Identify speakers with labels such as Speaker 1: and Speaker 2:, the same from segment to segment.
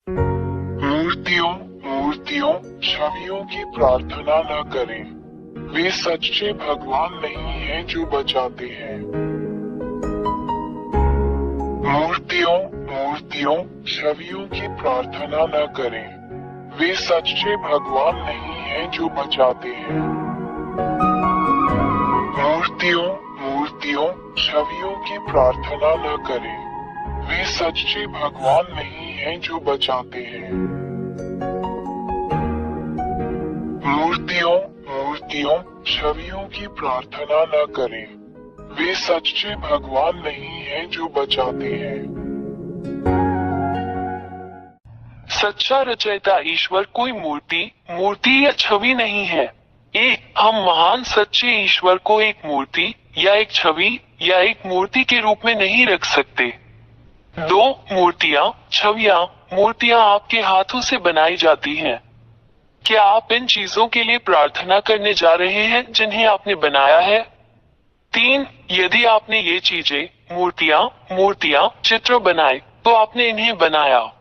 Speaker 1: मूर्तियों मूर्तियों छवियों की प्रार्थना न करें। वे सच्चे भगवान नहीं हैं जो बचाते हैं। मूर्तियों मूर्तियों छवियों की प्रार्थना न करें। वे सच्चे भगवान नहीं हैं जो बचाते हैं। मूर्तियों मूर्तियों छवियों की प्रार्थना न करें। वे सच्चे भगवान नहीं हैं जो बचाते हैं। मूर्तियों मूर्तियों छवियों की प्रार्थना न करें। वे सच्चे भगवान नहीं हैं जो बचाते हैं।
Speaker 2: सच्चा रचयिता ईश्वर कोई मूर्ति या छवि नहीं है। हम महान सच्चे ईश्वर को एक मूर्ति या एक छवि या एक मूर्ति के रूप में नहीं रख सकते। दो मूर्तियां आपके हाथों से बनाई जाती हैं। क्या आप इन चीजों के लिए प्रार्थना करने जा रहे हैं जिन्हें आपने बनाया है? 3. यदि आपने ये चीजें मूर्तियां चित्र बनाए तो आपने इन्हें बनाया।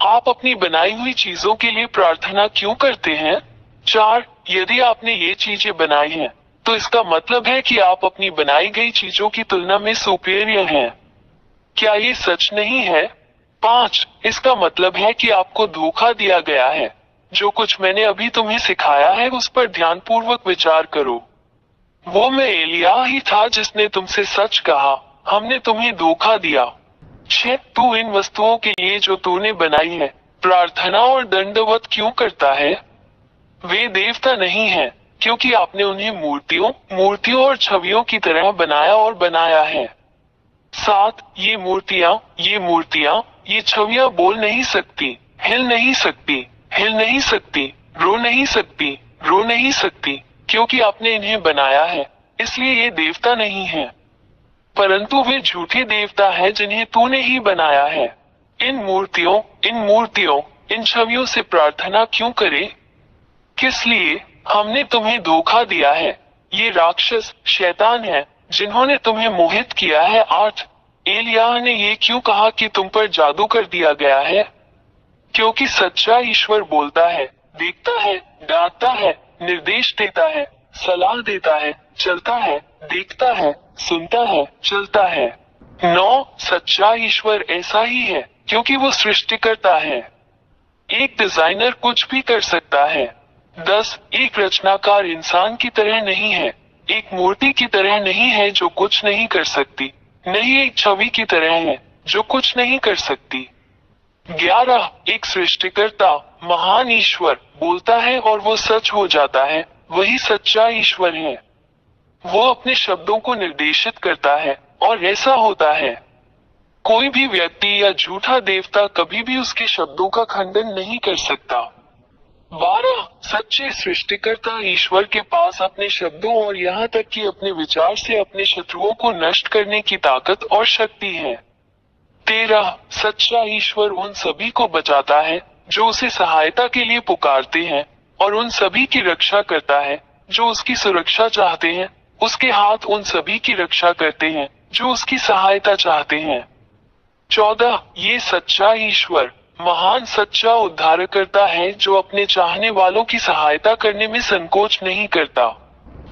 Speaker 2: आप अपनी बनाई हुई चीजों के लिए प्रार्थना क्यों करते हैं? 4. यदि आपने ये चीजें बनाई हैं तो इसका मतलब है कि आप अपनी बनाई गई चीजों की तुलना में सुपीरियर हैं। क्या ये सच नहीं है? 5. इसका मतलब है कि आपको धोखा दिया गया है। जो कुछ मैंने अभी तुम्हें सिखाया है उस पर ध्यानपूर्वक विचार करो। वो मैं एलिया ही था जिसने तुमसे सच कहा, हमने तुम्हें धोखा दिया। 6. तू इन वस्तुओं के लिए जो तूने बनाई है प्रार्थना और दंडवत क्यों करता है? वे देवता नहीं हैं, क्योंकि आपने उन्हें मूर्तियों और छवियों की तरह बनाया है। 7. ये मूर्तियां, ये छवियां बोल नहीं सकती, हिल नहीं सकती, रो नहीं सकती, क्योंकि आपने इन्हें बनाया है, इसलिए ये देवता नहीं है। परंतु वे झूठे देवता हैं जिन्हें तूने ही बनाया है। इन मूर्तियों, इन छवियों से प्रार्थना क्यों करे? किस लिए? हमने तुम्हें धोखा दिया है। ये राक्षस शैतान है जिन्होंने तुम्हें मोहित किया है। 8. एलिया ने ये क्यों कहा कि तुम पर जादू कर दिया गया है? क्योंकि सच्चा ईश्वर बोलता है, देखता है, डांटता है, निर्देश देता है, सलाह देता है, चलता है, देखता है, सुनता है, चलता है। 9. सच्चा ईश्वर ऐसा ही है क्योंकि वो सृष्टिकर्ता है। एक डिजाइनर कुछ भी कर सकता है। 10. एक रचनाकार इंसान की तरह नहीं है, एक मूर्ति की तरह नहीं है जो कुछ नहीं कर सकती, नहीं एक छवि की तरह है जो कुछ नहीं कर सकती। 11. एक सृष्टिकर्ता महान ईश्वर बोलता है और वो सच हो जाता है, वही सच्चा ईश्वर है। वो अपने शब्दों को निर्देशित करता है और ऐसा होता है। कोई भी व्यक्ति या झूठा देवता कभी भी उसके शब्दों का खंडन नहीं कर सकता। 12. सच्चे सृष्टिकर्ता ईश्वर के पास अपने शब्दों और यहाँ तक कि अपने विचार से अपने शत्रुओं को नष्ट करने की ताकत और शक्ति है। 13. सच्चा ईश्वर उन सभी को बचाता है जो उसे सहायता के लिए पुकारते हैं और उन सभी की रक्षा करता है जो उसकी सुरक्षा चाहते हैं। उसके हाथ उन सभी की रक्षा करते हैं जो उसकी सहायता चाहते हैं। 14. ये सच्चा ईश्वर महान सच्चा उद्धारकर्ता है जो अपने चाहने वालों की सहायता करने में संकोच नहीं करता।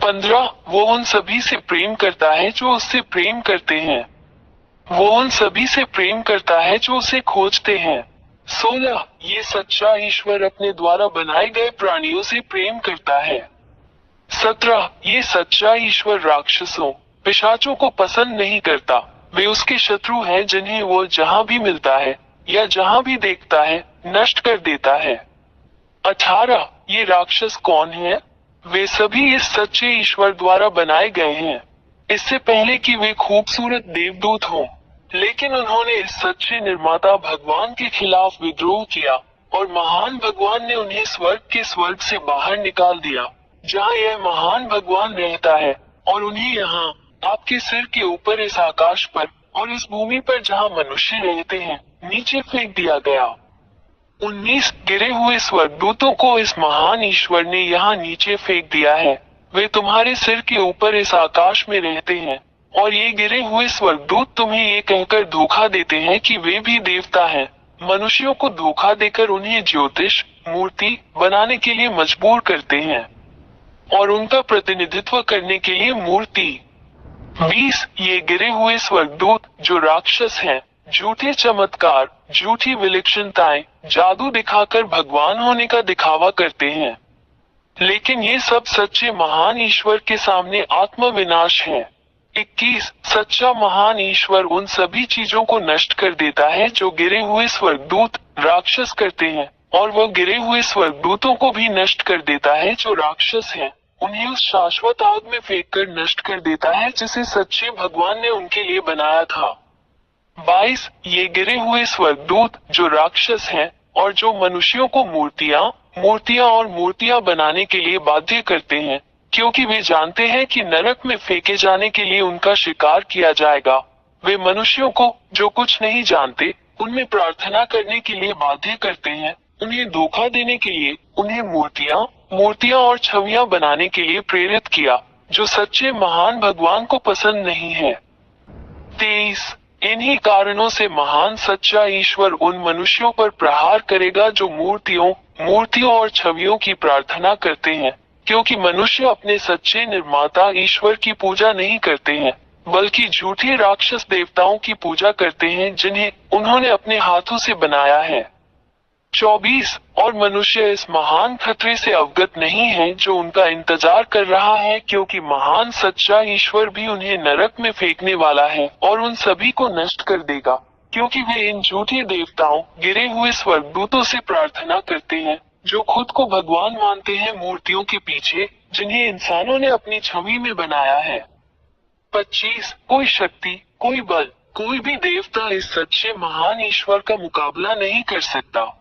Speaker 2: 15. वो उन सभी से प्रेम करता है जो उससे प्रेम करते हैं। वो उन सभी से प्रेम करता है जो उसे खोजते हैं। 16. ये सच्चा ईश्वर अपने द्वारा बनाए गए प्राणियों से प्रेम करता है। 17. ये सच्चा ईश्वर राक्षसों पिशाचों को पसंद नहीं करता, वे उसके शत्रु हैं जिन्हें वो जहां भी मिलता है या जहां भी देखता है नष्ट कर देता है। 18. ये राक्षस कौन है? वे सभी इस सच्चे ईश्वर द्वारा बनाए गए हैं, इससे पहले कि वे खूबसूरत देवदूत हों। लेकिन उन्होंने इस सच्चे निर्माता भगवान के खिलाफ विद्रोह किया और महान भगवान ने उन्हें स्वर्ग से बाहर निकाल दिया जहां यह महान भगवान रहता है, और उन्हें यहाँ आपके सिर के ऊपर इस आकाश पर और इस भूमि पर जहां मनुष्य रहते हैं नीचे फेंक दिया गया। 19 गिरे हुए स्वर्गदूतों को इस महान ईश्वर ने यहाँ नीचे फेंक दिया है। वे तुम्हारे सिर के ऊपर इस आकाश में रहते हैं और ये गिरे हुए स्वर्गदूत तुम्हें ये कहकर धोखा देते हैं कि वे भी देवता हैं, मनुष्यों को धोखा देकर उन्हें ज्योतिष मूर्ति बनाने के लिए मजबूर करते हैं और उनका प्रतिनिधित्व करने के लिए मूर्ति। 20 ये गिरे हुए स्वर्गदूत जो राक्षस हैं, झूठे चमत्कार, झूठी विलक्षणताएं, जादू दिखाकर भगवान होने का दिखावा करते हैं, लेकिन ये सब सच्चे महान ईश्वर के सामने आत्मविनाश है। 21 सच्चा महान ईश्वर उन सभी चीजों को नष्ट कर देता है जो गिरे हुए स्वर्गदूत राक्षस करते हैं, और वह गिरे हुए स्वर्गदूतों को भी नष्ट कर देता है जो राक्षस हैं, उन्हें उस शाश्वत आग में फेंक कर नष्ट कर देता है जिसे सच्चे भगवान ने उनके लिए बनाया था। 22 ये गिरे हुए स्वर्गदूत जो राक्षस हैं और जो मनुष्यों को मूर्तियां बनाने के लिए बाध्य करते हैं, क्योंकि वे जानते हैं कि नरक में फेंके जाने के लिए उनका शिकार किया जाएगा। वे मनुष्यों को जो कुछ नहीं जानते उनमें प्रार्थना करने के लिए बाध्य करते हैं, उन्हें धोखा देने के लिए उन्हें मूर्तियां और छवियां बनाने के लिए प्रेरित किया, जो सच्चे महान भगवान को पसंद नहीं है। 23 इन्हीं कारणों से महान सच्चा ईश्वर उन मनुष्यों पर प्रहार करेगा जो मूर्तियों और छवियों की प्रार्थना करते हैं, क्योंकि मनुष्य अपने सच्चे निर्माता ईश्वर की पूजा नहीं करते हैं, बल्कि झूठे राक्षस देवताओं की पूजा करते हैं जिन्हें उन्होंने अपने हाथों से बनाया है। 24 और मनुष्य इस महान खतरे से अवगत नहीं है जो उनका इंतजार कर रहा है, क्योंकि महान सच्चा ईश्वर भी उन्हें नरक में फेंकने वाला है और उन सभी को नष्ट कर देगा, क्योंकि वे इन झूठे देवताओं गिरे हुए स्वर्गदूतों से प्रार्थना करते हैं जो खुद को भगवान मानते हैं मूर्तियों के पीछे जिन्हें इंसानों ने अपनी छवि में बनाया है। 25 कोई शक्ति, कोई बल, कोई भी देवता इस सच्चे महान ईश्वर का मुकाबला नहीं कर सकता।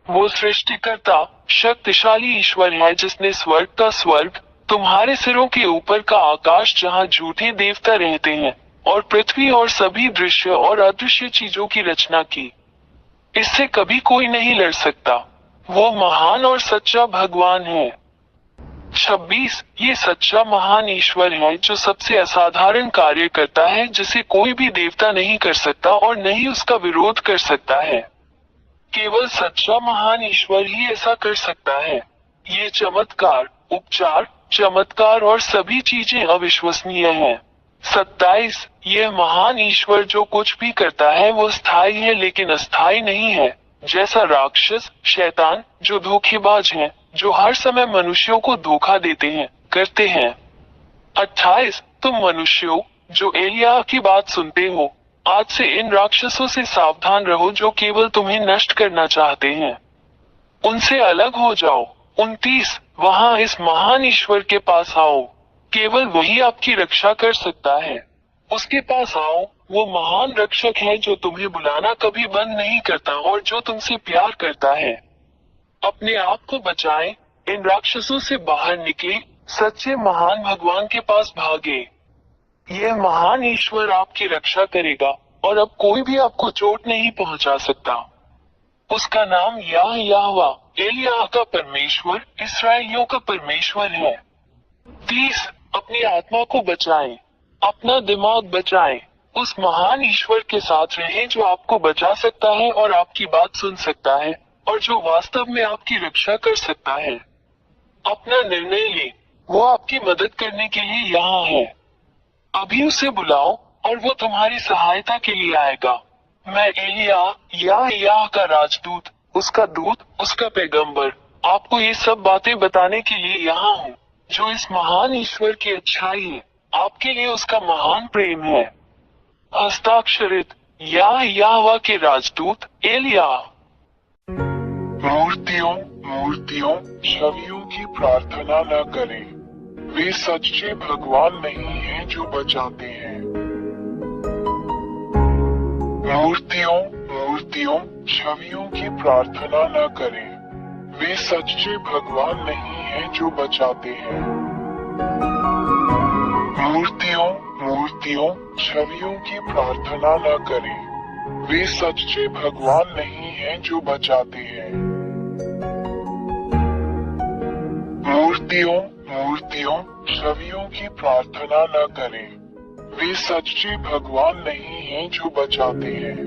Speaker 2: वो सृष्टिकर्ता शक्तिशाली ईश्वर है जिसने स्वर्ग का स्वर्ग, तुम्हारे सिरों के ऊपर का आकाश जहाँ झूठे देवता रहते हैं, और पृथ्वी और सभी दृश्य और अदृश्य चीजों की रचना की। इससे कभी कोई नहीं लड़ सकता। वो महान और सच्चा भगवान है। 26 ये सच्चा महान ईश्वर है जो सबसे असाधारण कार्य करता है जिसे कोई भी देवता नहीं कर सकता और न ही उसका विरोध कर सकता है। केवल सच्चा महान ईश्वर ही ऐसा कर सकता है। ये चमत्कार, उपचार, चमत्कार और सभी चीजें अविश्वसनीय हैं। 27 यह महान ईश्वर जो कुछ भी करता है वो स्थायी है लेकिन अस्थायी नहीं है, जैसा राक्षस, शैतान जो धोखेबाज हैं, जो हर समय मनुष्यों को धोखा देते हैं, करते हैं। 28 तुम मनुष्यों जो एलियाह की बात सुनते हो, आज से इन राक्षसों से सावधान रहो जो केवल तुम्हें नष्ट करना चाहते हैं। उनसे अलग हो जाओ। 29 वहाँ इस महान ईश्वर के पास आओ, केवल वही आपकी रक्षा कर सकता है। उसके पास आओ, वो महान रक्षक है जो तुम्हें बुलाना कभी बंद नहीं करता और जो तुमसे प्यार करता है। अपने आप को बचाएं, इन राक्षसों से बाहर निकले, सच्चे महान भगवान के पास भागे। यह महान ईश्वर आपकी रक्षा करेगा और अब कोई भी आपको चोट नहीं पहुंचा सकता। उसका नाम याहवा, एलियाह का परमेश्वर, इस्राएलियों का परमेश्वर है। 30 अपनी आत्मा को बचाएं, अपना दिमाग बचाएं, उस महान ईश्वर के साथ रहें जो आपको बचा सकता है और आपकी बात सुन सकता है और जो वास्तव में आपकी रक्षा कर सकता है। अपना निर्णय लें, वो आपकी मदद करने के लिए यहाँ है। अभी उसे बुलाओ और वो तुम्हारी सहायता के लिए आएगा। मैं एलियाह का राजदूत, उसका दूत, उसका पैगंबर, आपको ये सब बातें बताने के लिए यहाँ हूँ, जो इस महान ईश्वर की अच्छाई है, आपके लिए उसका महान प्रेम है। हस्ताक्षरित याहवा के राजदूत एलियाह।
Speaker 1: मूर्तियों छवियों की प्रार्थना न करें, वे सच्चे भगवान नहीं हैं जो बचाते हैं। मूर्तियों छवियों की प्रार्थना न करें, वे सच्चे भगवान नहीं हैं जो बचाते हैं। मूर्तियों छवियों की प्रार्थना न करें, वे सच्चे भगवान नहीं हैं जो बचाते हैं। मूर्तियों छवियों की प्रार्थना न करें, वे सच्चे भगवान नहीं हैं जो बचाते हैं।